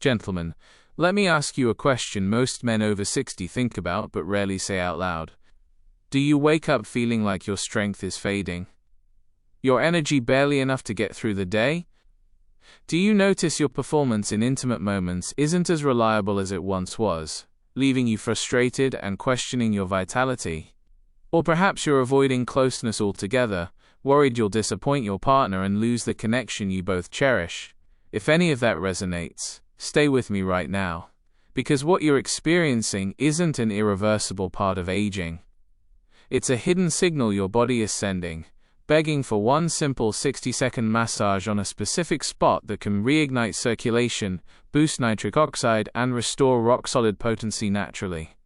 Gentlemen, let me ask you a question most men over 60 think about but rarely say out loud. Do you wake up feeling like your strength is fading? Your energy barely enough to get through the day? Do you notice your performance in intimate moments isn't as reliable as it once was, leaving you frustrated and questioning your vitality? Or perhaps you're avoiding closeness altogether, worried you'll disappoint your partner and lose the connection you both cherish. If any of that resonates, stay with me right now, because what you're experiencing isn't an irreversible part of aging. It's a hidden signal your body is sending, begging for one simple 60-second massage on a specific spot that can reignite circulation, boost nitric oxide, and restore rock-solid potency naturally.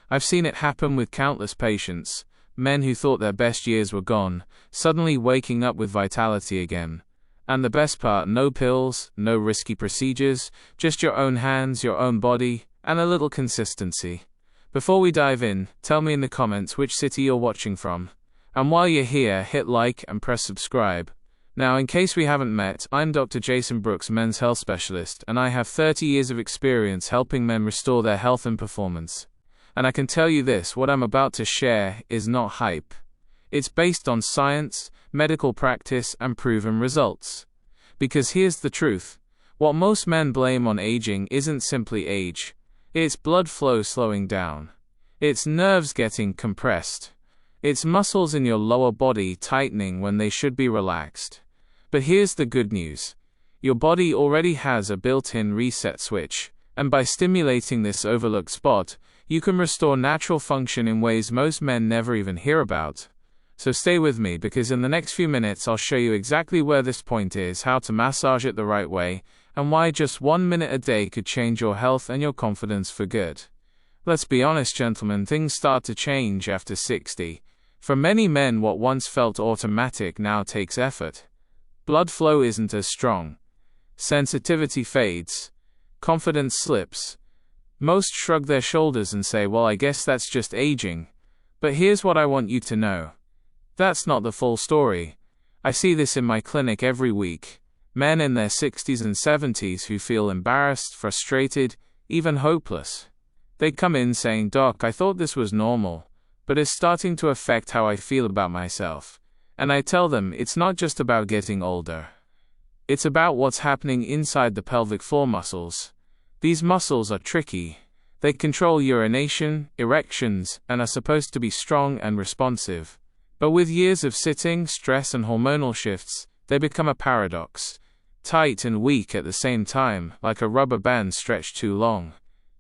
I've seen it happen with countless patients, men who thought their best years were gone, suddenly waking up with vitality again. And the best part, no pills, no risky procedures, just your own hands, your own body, and a little consistency. Before we dive in, tell me in the comments which city you're watching from. And while you're here, hit like and press subscribe. Now, in case we haven't met, I'm Dr. Jason Brooks, men's health specialist, and I have 30 years of experience helping men restore their health and performance. And I can tell you this, what I'm about to share is not hype. It's based on science, medical practice, and proven results. Because here's the truth, what most men blame on aging isn't simply age. It's blood flow slowing down. It's nerves getting compressed. It's muscles in your lower body tightening when they should be relaxed. But here's the good news. Your body already has a built-in reset switch, and by stimulating this overlooked spot, you can restore natural function in ways most men never even hear about. So stay with me, because in the next few minutes I'll show you exactly where this point is, how to massage it the right way, and why just 1 minute a day could change your health and your confidence for good. Let's be honest, gentlemen, things start to change after 60. For many men, what once felt automatic now takes effort. Blood flow isn't as strong. Sensitivity fades. Confidence slips. Most shrug their shoulders and say, well, I guess that's just aging. But here's what I want you to know. That's not the full story. I see this in my clinic every week. Men in their 60s and 70s who feel embarrassed, frustrated, even hopeless. They come in saying, Doc, I thought this was normal, but it's starting to affect how I feel about myself. And I tell them it's not just about getting older. It's about what's happening inside the pelvic floor muscles. These muscles are tricky. They control urination, erections, and are supposed to be strong and responsive. But with years of sitting, stress, and hormonal shifts, they become a paradox. Tight and weak at the same time, like a rubber band stretched too long.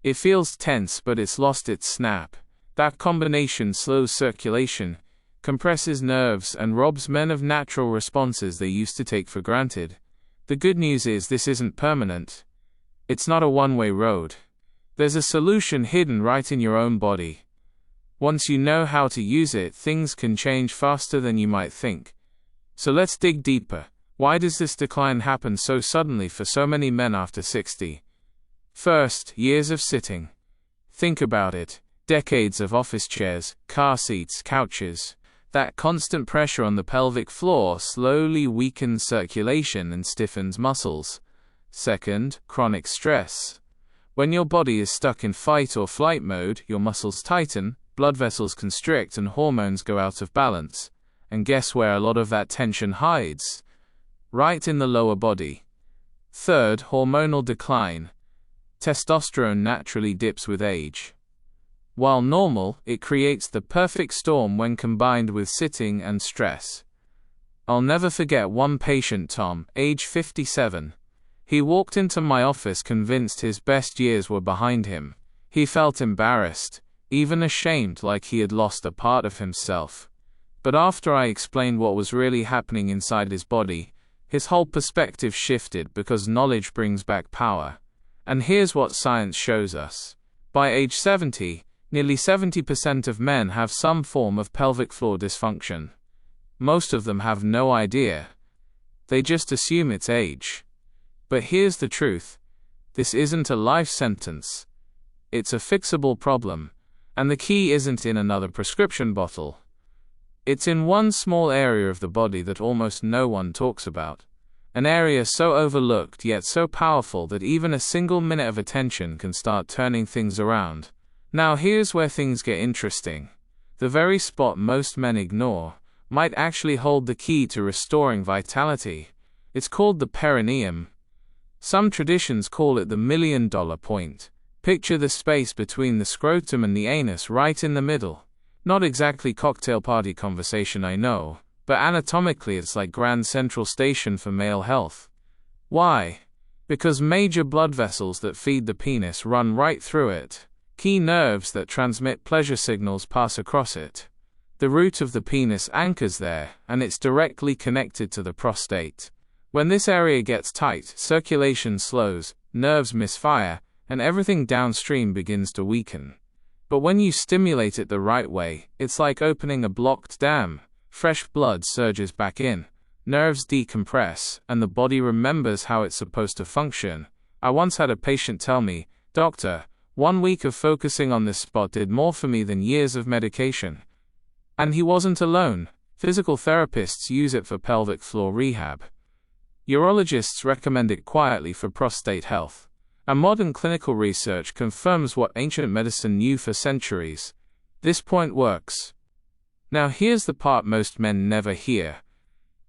It feels tense, but it's lost its snap. That combination slows circulation, compresses nerves, and robs men of natural responses they used to take for granted. The good news is this isn't permanent. It's not a one-way road. There's a solution hidden right in your own body. Once you know how to use it, things can change faster than you might think. So let's dig deeper. Why does this decline happen so suddenly for so many men after 60? First, years of sitting. Think about it. Decades of office chairs, car seats, couches. That constant pressure on the pelvic floor slowly weakens circulation and stiffens muscles. Second, chronic stress. When your body is stuck in fight or flight mode, your muscles tighten, blood vessels constrict, and hormones go out of balance. And guess where a lot of that tension hides? Right in the lower body. Third, hormonal decline. Testosterone naturally dips with age. While normal, it creates the perfect storm when combined with sitting and stress. I'll never forget one patient, Tom, age 57. He walked into my office convinced his best years were behind him. He felt embarrassed, even ashamed, like he had lost a part of himself. But after I explained what was really happening inside his body, his whole perspective shifted, because knowledge brings back power. And here's what science shows us. By age 70, nearly 70% of men have some form of pelvic floor dysfunction. Most of them have no idea. They just assume it's age. But here's the truth. This isn't a life sentence. It's a fixable problem. And the key isn't in another prescription bottle. It's in one small area of the body that almost no one talks about. An area so overlooked yet so powerful that even a single minute of attention can start turning things around. Now here's where things get interesting. The very spot most men ignore might actually hold the key to restoring vitality. It's called the perineum. Some traditions call it the $1,000,000 point. Picture the space between the scrotum and the anus right in the middle. Not exactly cocktail party conversation, I know, but anatomically it's like Grand Central Station for male health. Why? Because major blood vessels that feed the penis run right through it. Key nerves that transmit pleasure signals pass across it. The root of the penis anchors there, and it's directly connected to the prostate. When this area gets tight, circulation slows, nerves misfire, and everything downstream begins to weaken. But when you stimulate it the right way, it's like opening a blocked dam. Fresh blood surges back in, nerves decompress, and the body remembers how it's supposed to function. I once had a patient tell me, "Doctor, 1 week of focusing on this spot did more for me than years of medication." And he wasn't alone. Physical therapists use it for pelvic floor rehab. Urologists recommend it quietly for prostate health. And modern clinical research confirms what ancient medicine knew for centuries. This point works. Now here's the part most men never hear.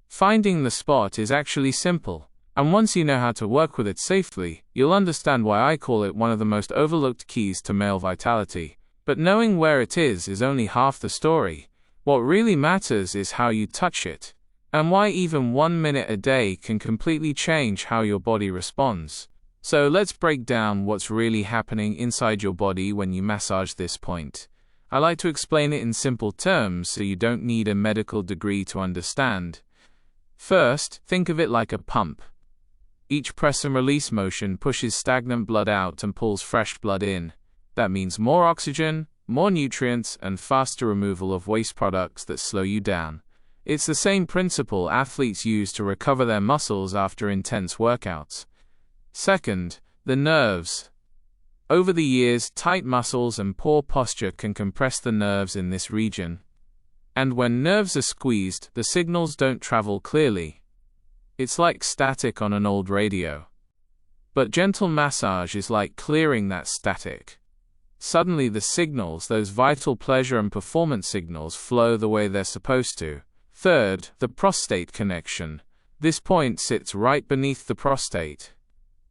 Finding the spot is actually simple, and once you know how to work with it safely, you'll understand why I call it one of the most overlooked keys to male vitality. But knowing where it is only half the story. What really matters is how you touch it, and why even 1 minute a day can completely change how your body responds. So let's break down what's really happening inside your body when you massage this point. I like to explain it in simple terms so you don't need a medical degree to understand. First, think of it like a pump. Each press and release motion pushes stagnant blood out and pulls fresh blood in. That means more oxygen, more nutrients, and faster removal of waste products that slow you down. It's the same principle athletes use to recover their muscles after intense workouts. Second, the nerves. Over the years, tight muscles and poor posture can compress the nerves in this region. And when nerves are squeezed, the signals don't travel clearly. It's like static on an old radio. But gentle massage is like clearing that static. Suddenly the signals, those vital pleasure and performance signals, flow the way they're supposed to. Third, the prostate connection. This point sits right beneath the prostate.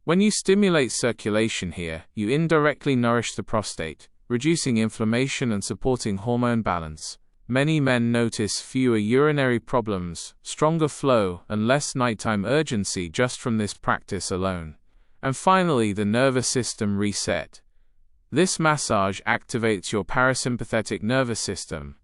When you stimulate circulation here, you indirectly nourish the prostate, reducing inflammation and supporting hormone balance. Many men notice fewer urinary problems, stronger flow, and less nighttime urgency just from this practice alone. And finally, the nervous system reset. This massage activates your parasympathetic nervous system.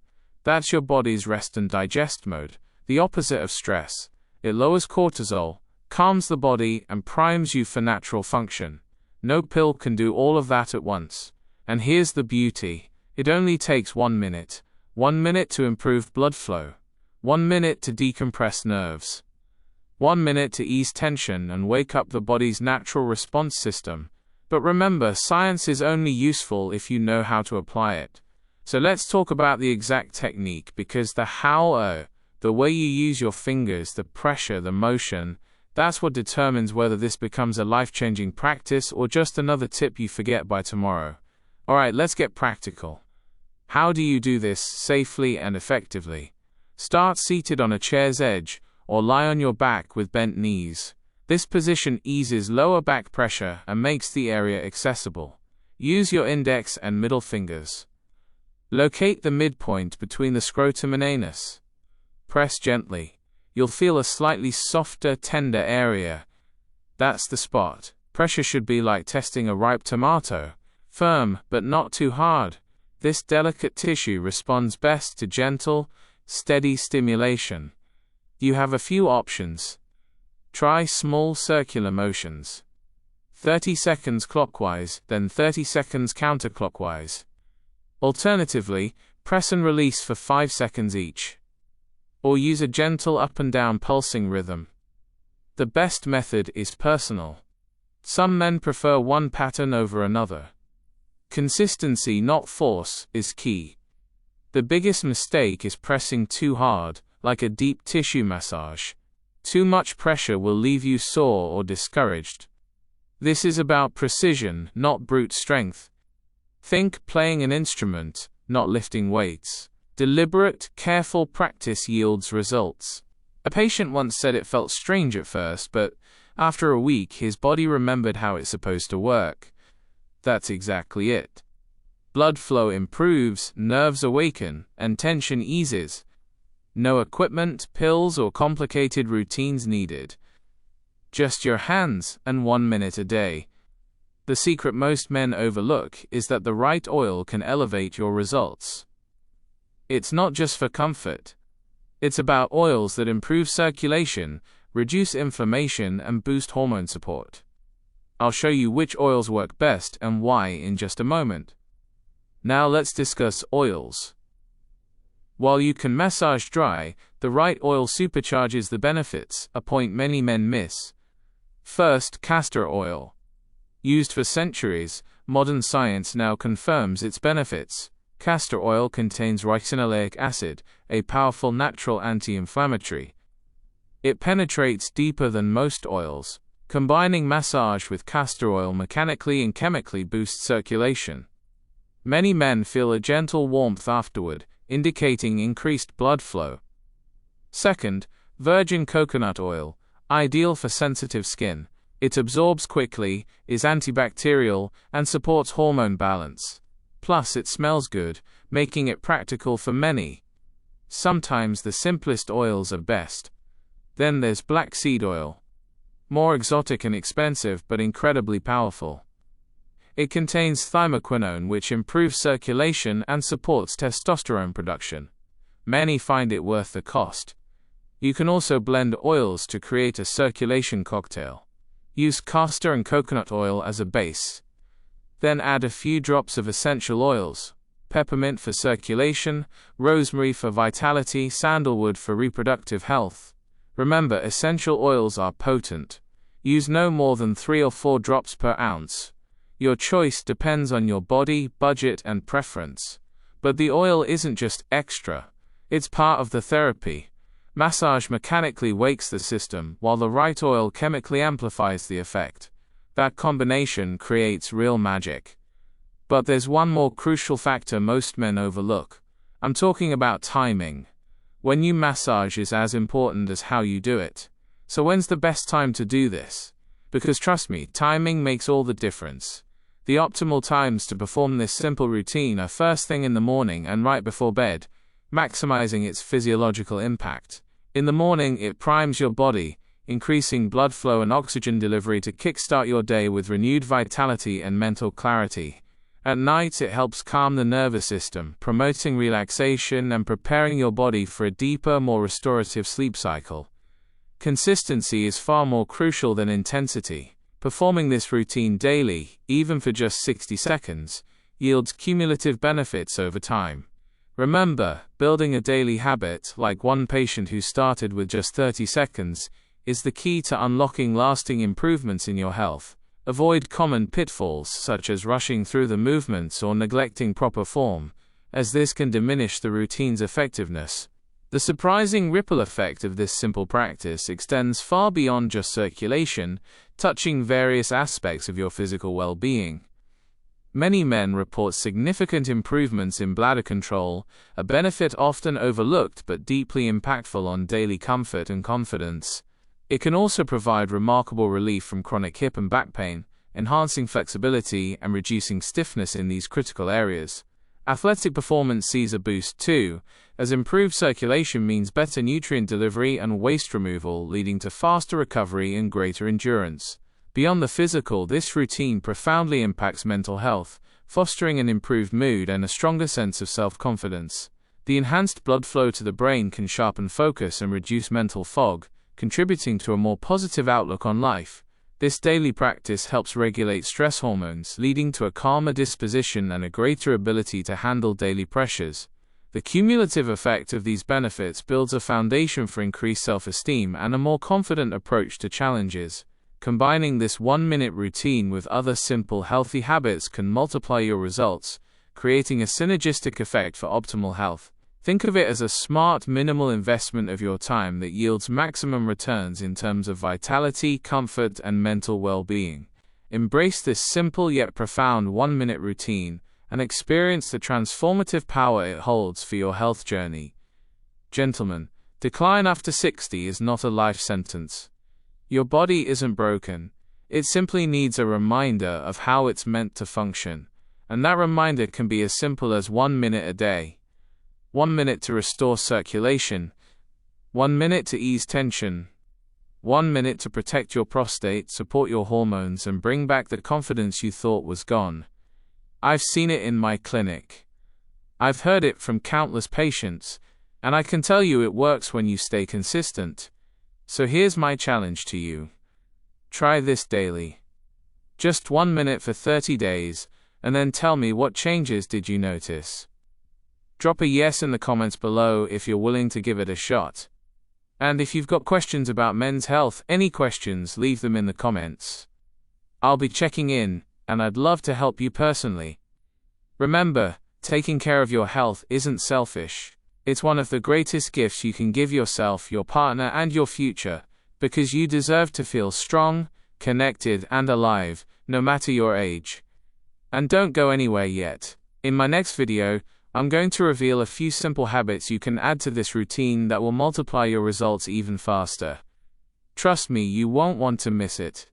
That's your body's rest and digest mode, the opposite of stress. It lowers cortisol, calms the body, and primes you for natural function. No pill can do all of that at once. And here's the beauty. It only takes 1 minute. 1 minute to improve blood flow. 1 minute to decompress nerves. 1 minute to ease tension and wake up the body's natural response system. But remember, science is only useful if you know how to apply it. So let's talk about the exact technique, because the how, the way you use your fingers, the pressure, the motion, that's what determines whether this becomes a life-changing practice or just another tip you forget by tomorrow. Alright, let's get practical. How do you do this safely and effectively? Start seated on a chair's edge, or lie on your back with bent knees. This position eases lower back pressure and makes the area accessible. Use your index and middle fingers. Locate the midpoint between the scrotum and anus. Press gently. You'll feel a slightly softer, tender area. That's the spot. Pressure should be like testing a ripe tomato. Firm, but not too hard. This delicate tissue responds best to gentle, steady stimulation. You have a few options. Try small circular motions. 30 seconds clockwise, then 30 seconds counterclockwise. Alternatively, press and release for 5 seconds each. Or use a gentle up and down pulsing rhythm. The best method is personal. Some men prefer one pattern over another. Consistency, not force, is key. The biggest mistake is pressing too hard, like a deep tissue massage. Too much pressure will leave you sore or discouraged. This is about precision, not brute strength. Think playing an instrument, not lifting weights. Deliberate, careful practice yields results. A patient once said it felt strange at first, but after a week his body remembered how it's supposed to work. That's exactly it. Blood flow improves, nerves awaken, and tension eases. No equipment, pills, or complicated routines needed. Just your hands and 1 minute a day. The secret most men overlook is that the right oil can elevate your results. It's not just for comfort. It's about oils that improve circulation, reduce inflammation, and boost hormone support. I'll show you which oils work best and why in just a moment. Now let's discuss oils. While you can massage dry, the right oil supercharges the benefits, a point many men miss. First, castor oil. Used for centuries, modern science now confirms its benefits. Castor oil contains ricinoleic acid, a powerful natural anti-inflammatory. It penetrates deeper than most oils. Combining massage with castor oil mechanically and chemically boosts circulation. Many men feel a gentle warmth afterward, indicating increased blood flow. Second, virgin coconut oil, ideal for sensitive skin. It absorbs quickly, is antibacterial, and supports hormone balance. Plus, it smells good, making it practical for many. Sometimes the simplest oils are best. Then there's black seed oil. More exotic and expensive, but incredibly powerful. It contains thymoquinone, which improves circulation and supports testosterone production. Many find it worth the cost. You can also blend oils to create a circulation cocktail. Use castor and coconut oil as a base. Then add a few drops of essential oils: peppermint for circulation, rosemary for vitality, sandalwood for reproductive health. Remember, essential oils are potent. Use no more than 3 or 4 drops per ounce. Your choice depends on your body, budget, and preference. But the oil isn't just extra, it's part of the therapy. Massage mechanically wakes the system, while the right oil chemically amplifies the effect. That combination creates real magic. But there's one more crucial factor most men overlook. I'm talking about timing. When you massage is as important as how you do it. So when's the best time to do this? Because trust me, timing makes all the difference. The optimal times to perform this simple routine are first thing in the morning and right before bed, maximizing its physiological impact. In the morning, it primes your body, increasing blood flow and oxygen delivery to kickstart your day with renewed vitality and mental clarity. At night, it helps calm the nervous system, promoting relaxation and preparing your body for a deeper, more restorative sleep cycle. Consistency is far more crucial than intensity. Performing this routine daily, even for just 60 seconds, yields cumulative benefits over time. Remember, building a daily habit, like one patient who started with just 30 seconds, is the key to unlocking lasting improvements in your health. Avoid common pitfalls such as rushing through the movements or neglecting proper form, as this can diminish the routine's effectiveness. The surprising ripple effect of this simple practice extends far beyond just circulation, touching various aspects of your physical well-being. Many men report significant improvements in bladder control, a benefit often overlooked but deeply impactful on daily comfort and confidence. It can also provide remarkable relief from chronic hip and back pain, enhancing flexibility and reducing stiffness in these critical areas. Athletic performance sees a boost too, as improved circulation means better nutrient delivery and waste removal, leading to faster recovery and greater endurance. Beyond the physical, this routine profoundly impacts mental health, fostering an improved mood and a stronger sense of self-confidence. The enhanced blood flow to the brain can sharpen focus and reduce mental fog, contributing to a more positive outlook on life. This daily practice helps regulate stress hormones, leading to a calmer disposition and a greater ability to handle daily pressures. The cumulative effect of these benefits builds a foundation for increased self-esteem and a more confident approach to challenges. Combining this 1-minute routine with other simple healthy habits can multiply your results, creating a synergistic effect for optimal health. Think of it as a smart, minimal investment of your time that yields maximum returns in terms of vitality, comfort, and mental well-being. Embrace this simple yet profound 1-minute routine and experience the transformative power it holds for your health journey. Gentlemen, decline after 60 is not a life sentence. Your body isn't broken. It simply needs a reminder of how it's meant to function. And that reminder can be as simple as 1 minute a day. 1 minute to restore circulation. 1 minute to ease tension. 1 minute to protect your prostate, support your hormones, and bring back the confidence you thought was gone. I've seen it in my clinic. I've heard it from countless patients, and I can tell you it works when you stay consistent. So here's my challenge to you. Try this daily. Just 1 minute for 30 days, and then tell me what changes did you notice. Drop a yes in the comments below if you're willing to give it a shot. And if you've got questions about men's health, any questions, leave them in the comments. I'll be checking in, and I'd love to help you personally. Remember, taking care of your health isn't selfish. It's one of the greatest gifts you can give yourself, your partner, and your future, because you deserve to feel strong, connected, and alive, no matter your age. And don't go anywhere yet. In my next video, I'm going to reveal a few simple habits you can add to this routine that will multiply your results even faster. Trust me, you won't want to miss it.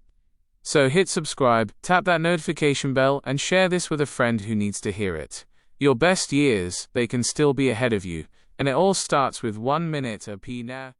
So hit subscribe, tap that notification bell, and share this with a friend who needs to hear it. Your best years, they can still be ahead of you, and it all starts with 1 minute a p now.